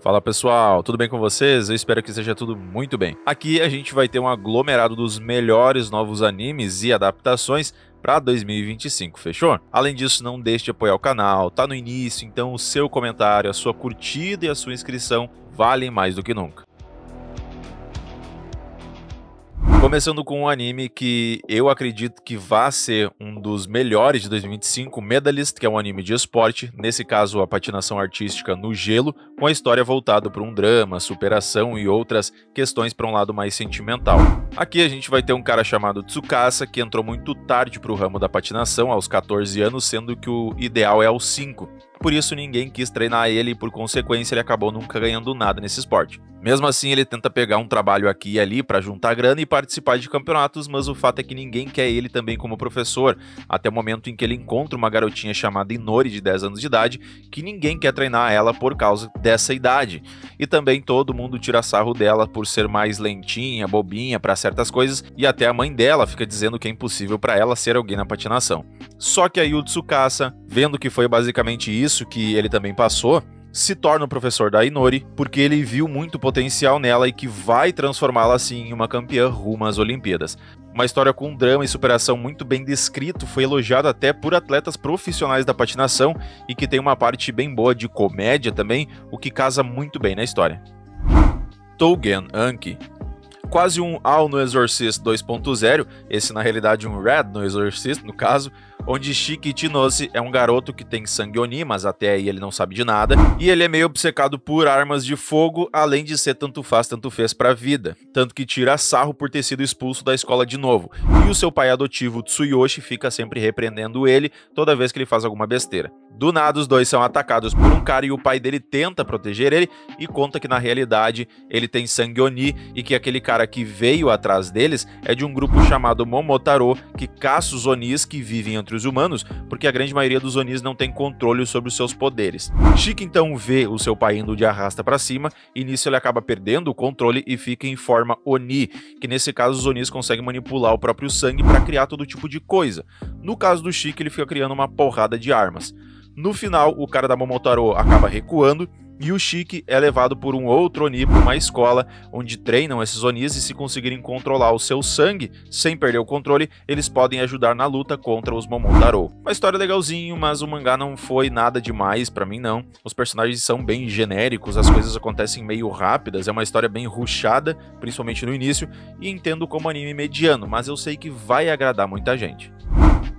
Fala pessoal, tudo bem com vocês? Eu espero que esteja tudo muito bem. Aqui a gente vai ter um aglomerado dos melhores novos animes e adaptações para 2025, fechou? Além disso, não deixe de apoiar o canal, tá no início, então o seu comentário, a sua curtida e a sua inscrição valem mais do que nunca. Começando com um anime que eu acredito que vai ser um dos melhores de 2025, Medalist, que é um anime de esporte, nesse caso a patinação artística no gelo, com a história voltada para um drama, superação e outras questões para um lado mais sentimental. Aqui a gente vai ter um cara chamado Tsukasa, que entrou muito tarde para o ramo da patinação, aos 14 anos, sendo que o ideal é aos 5. Por isso ninguém quis treinar ele e por consequência ele acabou nunca ganhando nada nesse esporte. Mesmo assim ele tenta pegar um trabalho aqui e ali para juntar grana e participar de campeonatos, mas o fato é que ninguém quer ele também como professor, até o momento em que ele encontra uma garotinha chamada Inori de 10 anos de idade, que ninguém quer treinar ela por causa dessa idade. E também todo mundo tira sarro dela por ser mais lentinha, bobinha para certas coisas, e até a mãe dela fica dizendo que é impossível para ela ser alguém na patinação. Só que aí o Tsukasa, vendo que foi basicamente isso que ele também passou, se torna o professor da Inori, porque ele viu muito potencial nela e que vai transformá-la assim em uma campeã rumo às Olimpíadas. Uma história com drama e superação muito bem descrito, foi elogiado até por atletas profissionais da patinação e que tem uma parte bem boa de comédia também, o que casa muito bem na história. Tougen Anki. Quase um All no Exorcist 2.0, esse na realidade um Red no Exorcist no caso, onde Shiki Ichinoshi é um garoto que tem sangue Oni, mas até aí ele não sabe de nada, e ele é meio obcecado por armas de fogo, além de ser tanto faz, tanto fez pra vida, tanto que tira sarro por ter sido expulso da escola de novo, e o seu pai adotivo Tsuyoshi fica sempre repreendendo ele toda vez que ele faz alguma besteira. Do nada os dois são atacados por um cara e o pai dele tenta proteger ele e conta que na realidade ele tem sangue Oni e que aquele cara que veio atrás deles é de um grupo chamado Momotaro que caça os Onis que vivem entre os humanos, porque a grande maioria dos Onis não tem controle sobre os seus poderes. Shiki então vê o seu pai indo de arrasta pra cima e nisso ele acaba perdendo o controle e fica em forma Oni, que nesse caso os Onis conseguem manipular o próprio sangue para criar todo tipo de coisa. No caso do Shiki ele fica criando uma porrada de armas. No final, o cara da Momotaro acaba recuando e o Shiki é levado por um outro Oni para uma escola onde treinam esses Onis e se conseguirem controlar o seu sangue sem perder o controle, eles podem ajudar na luta contra os Momotaro. Uma história legalzinho, mas o mangá não foi nada demais pra mim não. Os personagens são bem genéricos, as coisas acontecem meio rápidas, é uma história bem rushada, principalmente no início, e entendo como anime mediano, mas eu sei que vai agradar muita gente.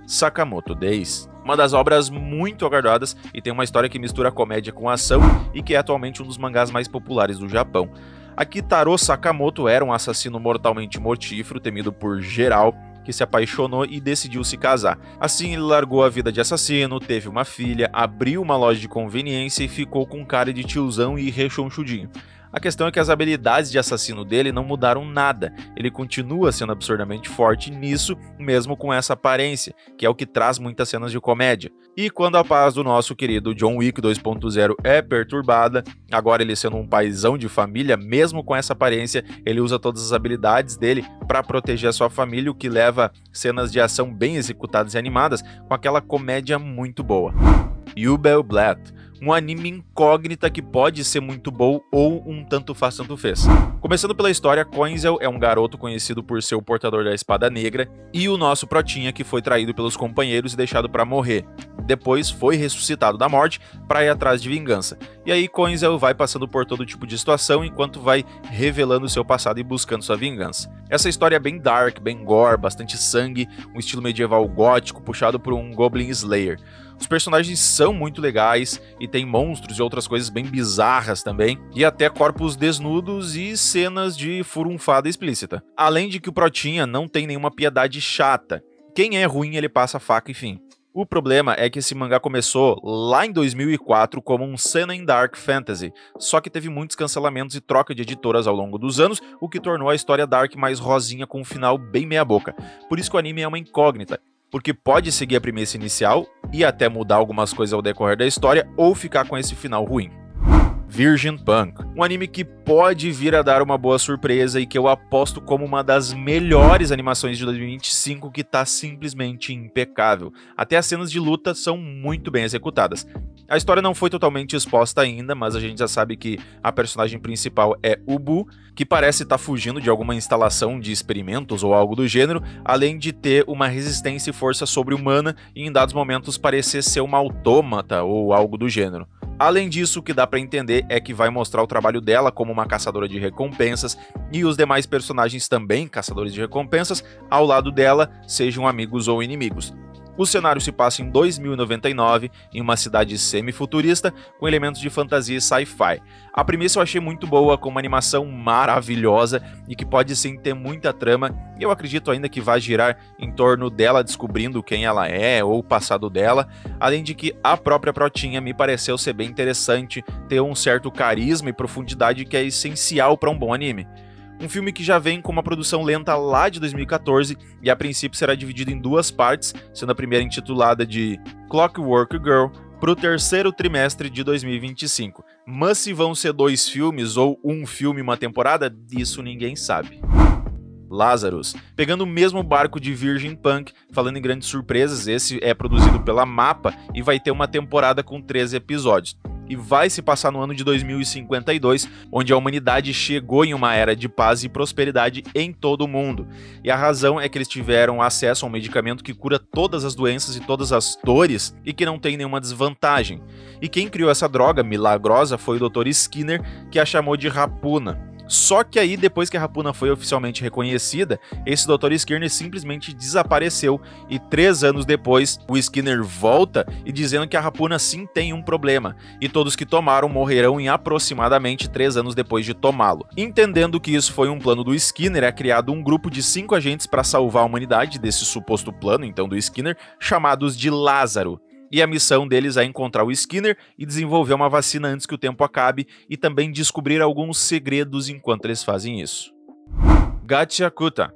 Sakamoto Days. Uma das obras muito aguardadas e tem uma história que mistura comédia com ação e que é atualmente um dos mangás mais populares do Japão. Aqui Taro Sakamoto era um assassino mortalmente mortífero, temido por geral, que se apaixonou e decidiu se casar. Assim ele largou a vida de assassino, teve uma filha, abriu uma loja de conveniência e ficou com cara de tiozão e rechonchudinho. A questão é que as habilidades de assassino dele não mudaram nada, ele continua sendo absurdamente forte nisso, mesmo com essa aparência, que é o que traz muitas cenas de comédia. E quando a paz do nosso querido John Wick 2.0 é perturbada, agora ele sendo um paizão de família, mesmo com essa aparência, ele usa todas as habilidades dele para proteger a sua família, o que leva cenas de ação bem executadas e animadas, com aquela comédia muito boa. Yubel Blatt. Um anime incógnita que pode ser muito bom ou um tanto faz, tanto fez. Começando pela história, Koinzel é um garoto conhecido por ser o portador da espada negra e o nosso protinha que foi traído pelos companheiros e deixado para morrer. Depois foi ressuscitado da morte para ir atrás de vingança. E aí Koinzel vai passando por todo tipo de situação enquanto vai revelando seu passado e buscando sua vingança. Essa história é bem dark, bem gore, bastante sangue, um estilo medieval gótico puxado por um Goblin Slayer. Os personagens são muito legais e tem monstros e outras coisas bem bizarras também, e até corpos desnudos e cenas de furunfada explícita. Além de que o protinha não tem nenhuma piedade chata. Quem é ruim ele passa a faca e fim. O problema é que esse mangá começou lá em 2004 como um seinen dark fantasy, só que teve muitos cancelamentos e troca de editoras ao longo dos anos, o que tornou a história dark mais rosinha com um final bem meia boca. Por isso que o anime é uma incógnita, porque pode seguir a premissa inicial e até mudar algumas coisas ao decorrer da história ou ficar com esse final ruim. Virgin Punk, um anime que pode vir a dar uma boa surpresa e que eu aposto como uma das melhores animações de 2025, que tá simplesmente impecável. Até as cenas de luta são muito bem executadas. A história não foi totalmente exposta ainda, mas a gente já sabe que a personagem principal é Ubu, que parece estar fugindo de alguma instalação de experimentos ou algo do gênero, além de ter uma resistência e força sobre-humana e em dados momentos parecer ser uma autômata ou algo do gênero. Além disso, o que dá pra entender é que vai mostrar o trabalho dela como uma caçadora de recompensas e os demais personagens também caçadores de recompensas ao lado dela, sejam amigos ou inimigos. O cenário se passa em 2099, em uma cidade semi-futurista, com elementos de fantasia e sci-fi. A premissa eu achei muito boa, com uma animação maravilhosa e que pode sim ter muita trama, e eu acredito ainda que vai girar em torno dela descobrindo quem ela é ou o passado dela, além de que a própria protinha me pareceu ser bem interessante, ter um certo carisma e profundidade que é essencial para um bom anime. Um filme que já vem com uma produção lenta lá de 2014 e a princípio será dividido em duas partes, sendo a primeira intitulada de Clockwork Girl para o terceiro trimestre de 2025. Mas se vão ser 2 filmes ou um filme e uma temporada, disso ninguém sabe. Lazarus, pegando o mesmo barco de Virgin Punk, falando em grandes surpresas, esse é produzido pela MAPPA e vai ter uma temporada com 13 episódios. E vai se passar no ano de 2052, onde a humanidade chegou em uma era de paz e prosperidade em todo o mundo. E a razão é que eles tiveram acesso a um medicamento que cura todas as doenças e todas as dores e que não tem nenhuma desvantagem. E quem criou essa droga milagrosa foi o Dr. Skinner, que a chamou de Rapuna. Só que aí, depois que a Rapuna foi oficialmente reconhecida, esse Dr. Skinner simplesmente desapareceu e 3 anos depois, o Skinner volta e dizendo que a Rapuna sim tem um problema e todos que tomaram morrerão em aproximadamente 3 anos depois de tomá-lo. Entendendo que isso foi um plano do Skinner, é criado um grupo de 5 agentes para salvar a humanidade desse suposto plano, então do Skinner, chamados de Lázaro. E a missão deles é encontrar o Skinner e desenvolver uma vacina antes que o tempo acabe e também descobrir alguns segredos enquanto eles fazem isso. Gachakuta.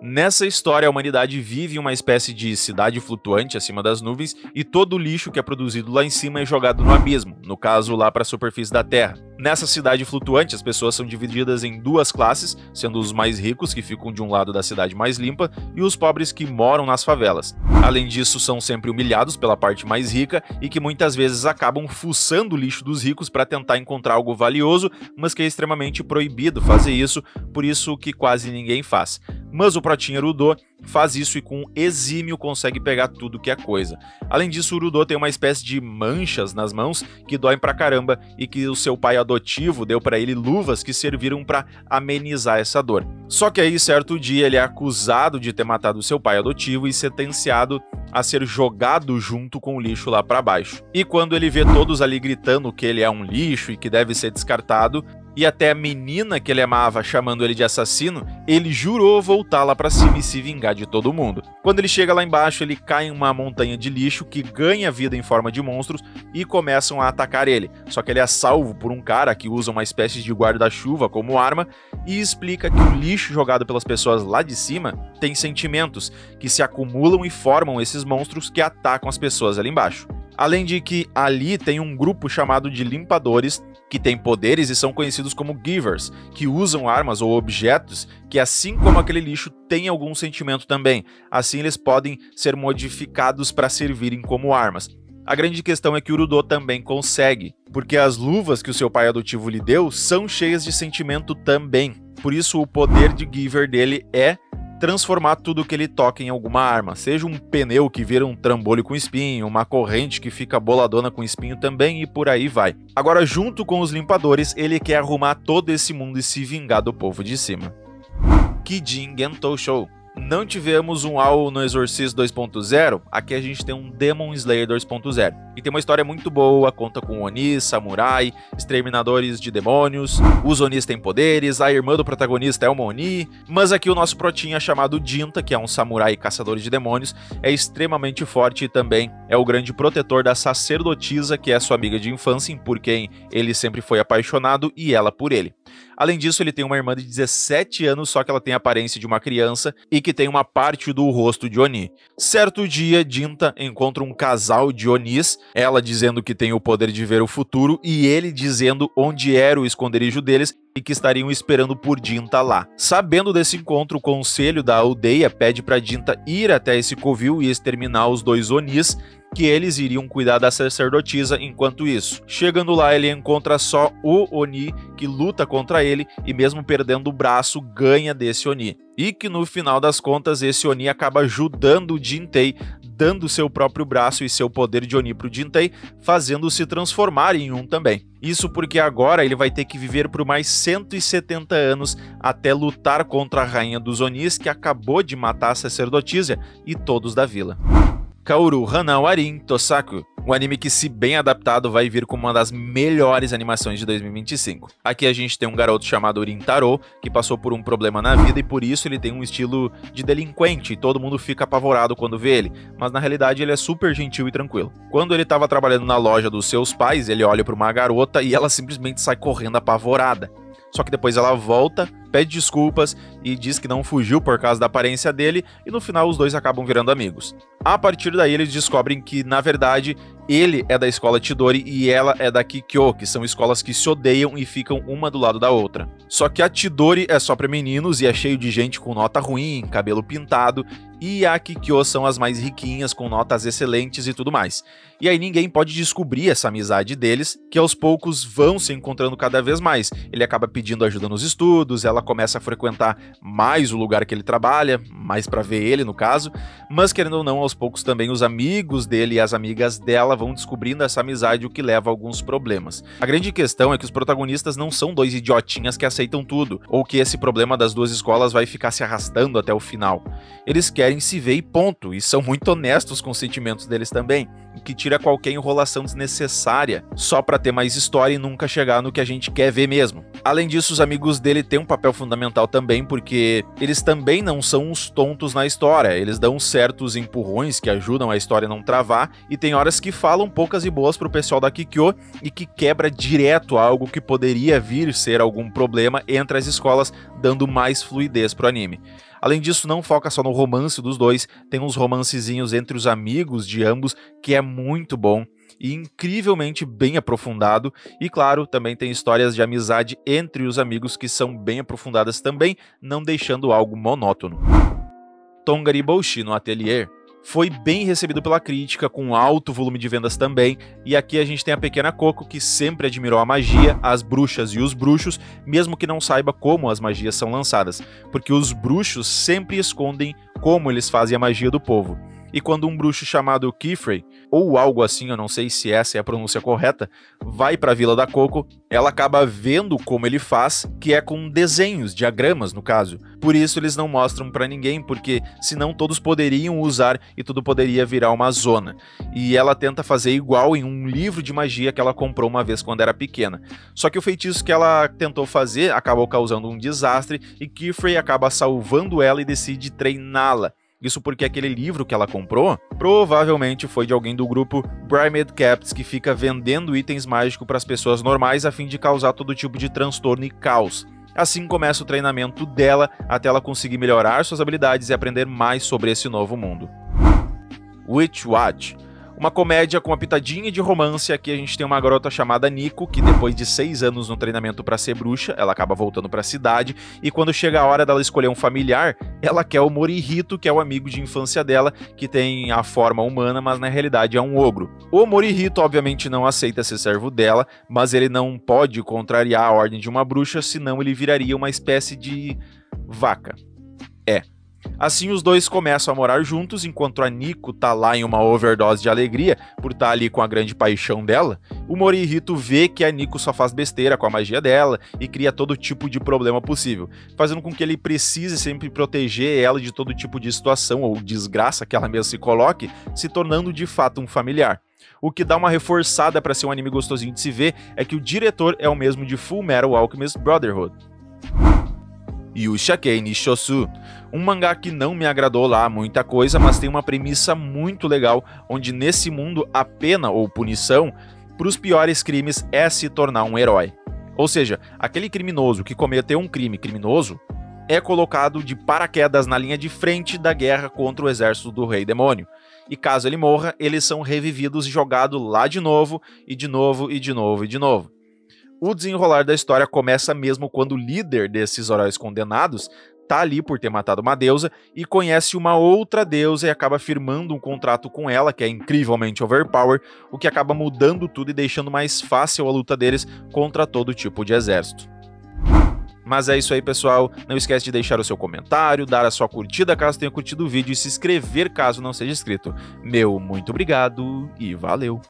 Nessa história, a humanidade vive em uma espécie de cidade flutuante acima das nuvens e todo o lixo que é produzido lá em cima é jogado no abismo, no caso lá para a superfície da Terra. Nessa cidade flutuante, as pessoas são divididas em 2 classes, sendo os mais ricos, que ficam de um lado da cidade mais limpa, e os pobres que moram nas favelas. Além disso, são sempre humilhados pela parte mais rica e que muitas vezes acabam fuçando o lixo dos ricos para tentar encontrar algo valioso, mas que é extremamente proibido fazer isso, por isso que quase ninguém faz. Mas o Protinha Rudô faz isso e com exímio consegue pegar tudo que é coisa. Além disso, o Rudô tem uma espécie de manchas nas mãos que doem pra caramba e que o seu pai adotivo deu pra ele luvas que serviram pra amenizar essa dor. Só que aí, certo dia, ele é acusado de ter matado seu pai adotivo e sentenciado a ser jogado junto com o lixo lá pra baixo. E quando ele vê todos ali gritando que ele é um lixo e que deve ser descartado, e até a menina que ele amava chamando ele de assassino, ele jurou voltar lá pra cima e se vingar de todo mundo. Quando ele chega lá embaixo, ele cai em uma montanha de lixo que ganha vida em forma de monstros e começam a atacar ele. Só que ele é salvo por um cara que usa uma espécie de guarda-chuva como arma e explica que o lixo jogado pelas pessoas lá de cima tem sentimentos que se acumulam e formam esses monstros que atacam as pessoas ali embaixo. Além de que ali tem um grupo chamado de limpadores que tem poderes e são conhecidos como Givers, que usam armas ou objetos que, assim como aquele lixo, têm algum sentimento também. Assim eles podem ser modificados para servirem como armas. A grande questão é que o Rudô também consegue, porque as luvas que o seu pai adotivo lhe deu são cheias de sentimento também. Por isso o poder de Giver dele é transformar tudo que ele toca em alguma arma, seja um pneu que vira um trambolho com espinho, uma corrente que fica boladona com espinho também e por aí vai. Agora, junto com os limpadores, ele quer arrumar todo esse mundo e se vingar do povo de cima. Kijin Gento Show. Não tivemos um AO no Exorcist 2.0, aqui a gente tem um Demon Slayer 2.0. E tem uma história muito boa, conta com Oni, samurai, exterminadores de demônios, os Onis têm poderes, a irmã do protagonista é uma Oni, mas aqui o nosso protinha chamado Jinta, que é um samurai caçador de demônios, é extremamente forte e também é o grande protetor da sacerdotisa, que é sua amiga de infância, por quem ele sempre foi apaixonado e ela por ele. Além disso, ele tem uma irmã de 17 anos, só que ela tem a aparência de uma criança e que tem uma parte do rosto de Oni. Certo dia, Jinta encontra um casal de Onis, ela dizendo que tem o poder de ver o futuro e ele dizendo onde era o esconderijo deles e que estariam esperando por Jinta lá. Sabendo desse encontro, o conselho da aldeia pede para Jinta ir até esse covil e exterminar os dois Onis, que eles iriam cuidar da sacerdotisa enquanto isso. Chegando lá, ele encontra só o Oni, que luta contra ele e mesmo perdendo o braço, ganha desse Oni. E que no final das contas, esse Oni acaba ajudando o Jintei, dando seu próprio braço e seu poder de Oni pro Jintei, fazendo-o se transformar em um também. Isso porque agora ele vai ter que viver por mais 170 anos até lutar contra a rainha dos Onis, que acabou de matar a sacerdotisa e todos da vila. Kaoru Hanawarin Tosaku, um anime que, se bem adaptado, vai vir como uma das melhores animações de 2025. Aqui a gente tem um garoto chamado Rintaro, que passou por um problema na vida e por isso ele tem um estilo de delinquente e todo mundo fica apavorado quando vê ele, mas na realidade ele é super gentil e tranquilo. Quando ele estava trabalhando na loja dos seus pais, ele olha para uma garota e ela simplesmente sai correndo apavorada. Só que depois ela volta, pede desculpas e diz que não fugiu por causa da aparência dele, e no final os dois acabam virando amigos. A partir daí eles descobrem que, na verdade, ele é da escola Chidori e ela é da Kikyo, que são escolas que se odeiam e ficam uma do lado da outra. Só que a Chidori é só pra meninos e é cheio de gente com nota ruim, cabelo pintado, e a Kikyo são as mais riquinhas, com notas excelentes e tudo mais. E aí ninguém pode descobrir essa amizade deles, que aos poucos vão se encontrando cada vez mais. Ele acaba pedindo ajuda nos estudos, ela começa a frequentar mais o lugar que ele trabalha, mais pra ver ele no caso, mas querendo ou não, aos poucos também os amigos dele e as amigas dela vão descobrindo essa amizade, o que leva a alguns problemas. A grande questão é que os protagonistas não são dois idiotinhas que aceitam tudo, ou que esse problema das duas escolas vai ficar se arrastando até o final. Eles querem se ver e ponto, e são muito honestos com os sentimentos deles também, o que tira qualquer enrolação desnecessária, só pra ter mais história e nunca chegar no que a gente quer ver mesmo. Além disso, os amigos dele têm um papel fundamental também, porque eles também não são uns tontos na história, eles dão certos empurrões que ajudam a história a não travar, e tem horas que falam poucas e boas pro pessoal da Kikyo e que quebra direto algo que poderia vir ser algum problema entre as escolas, dando mais fluidez pro anime. Além disso, não foca só no romance dos dois, tem uns romancezinhos entre os amigos de ambos que é muito bom e incrivelmente bem aprofundado, e claro, também tem histórias de amizade entre os amigos que são bem aprofundadas também, não deixando algo monótono. Tongaribouchi no Atelier foi bem recebido pela crítica, com alto volume de vendas também, e aqui a gente tem a pequena Coco, que sempre admirou a magia, as bruxas e os bruxos, mesmo que não saiba como as magias são lançadas, porque os bruxos sempre escondem como eles fazem a magia do povo. E quando um bruxo chamado Kifrey, ou algo assim, eu não sei se essa é a pronúncia correta, vai para a Vila da Coco, ela acaba vendo como ele faz, que é com desenhos, diagramas no caso. Por isso eles não mostram para ninguém, porque senão todos poderiam usar e tudo poderia virar uma zona. E ela tenta fazer igual em um livro de magia que ela comprou uma vez quando era pequena. Só que o feitiço que ela tentou fazer acabou causando um desastre e Kifrey acaba salvando ela e decide treiná-la. Isso porque aquele livro que ela comprou provavelmente foi de alguém do grupo Brimade Caps, que fica vendendo itens mágicos para as pessoas normais a fim de causar todo tipo de transtorno e caos. Assim começa o treinamento dela até ela conseguir melhorar suas habilidades e aprender mais sobre esse novo mundo. Witch Watch. Uma comédia com uma pitadinha de romance. Aqui a gente tem uma garota chamada Nico, que depois de 6 anos no treinamento para ser bruxa, ela acaba voltando para a cidade, e quando chega a hora dela escolher um familiar, ela quer o Morihito, que é o amigo de infância dela, que tem a forma humana, mas na realidade é um ogro. O Morihito obviamente não aceita ser servo dela, mas ele não pode contrariar a ordem de uma bruxa, senão ele viraria uma espécie de vaca. Assim os dois começam a morar juntos, enquanto a Nico tá lá em uma overdose de alegria por estar ali com a grande paixão dela. O Morihito vê que a Nico só faz besteira com a magia dela e cria todo tipo de problema possível, fazendo com que ele precise sempre proteger ela de todo tipo de situação ou desgraça que ela mesma se coloque, se tornando de fato um familiar. O que dá uma reforçada para ser um anime gostosinho de se ver é que o diretor é o mesmo de Fullmetal Alchemist Brotherhood. Yushakei Nishosu, um mangá que não me agradou lá muita coisa, mas tem uma premissa muito legal, onde nesse mundo a pena ou punição para os piores crimes é se tornar um herói. Ou seja, aquele criminoso que cometeu um crime criminoso é colocado de paraquedas na linha de frente da guerra contra o exército do Rei Demônio. E caso ele morra, eles são revividos e jogados lá de novo, e de novo, e de novo, e de novo. O desenrolar da história começa mesmo quando o líder desses heróis condenados tá ali por ter matado uma deusa e conhece uma outra deusa e acaba firmando um contrato com ela, que é incrivelmente overpower, o que acaba mudando tudo e deixando mais fácil a luta deles contra todo tipo de exército. Mas é isso aí, pessoal. Não esquece de deixar o seu comentário, dar a sua curtida caso tenha curtido o vídeo e se inscrever caso não seja inscrito. Meu muito obrigado e valeu!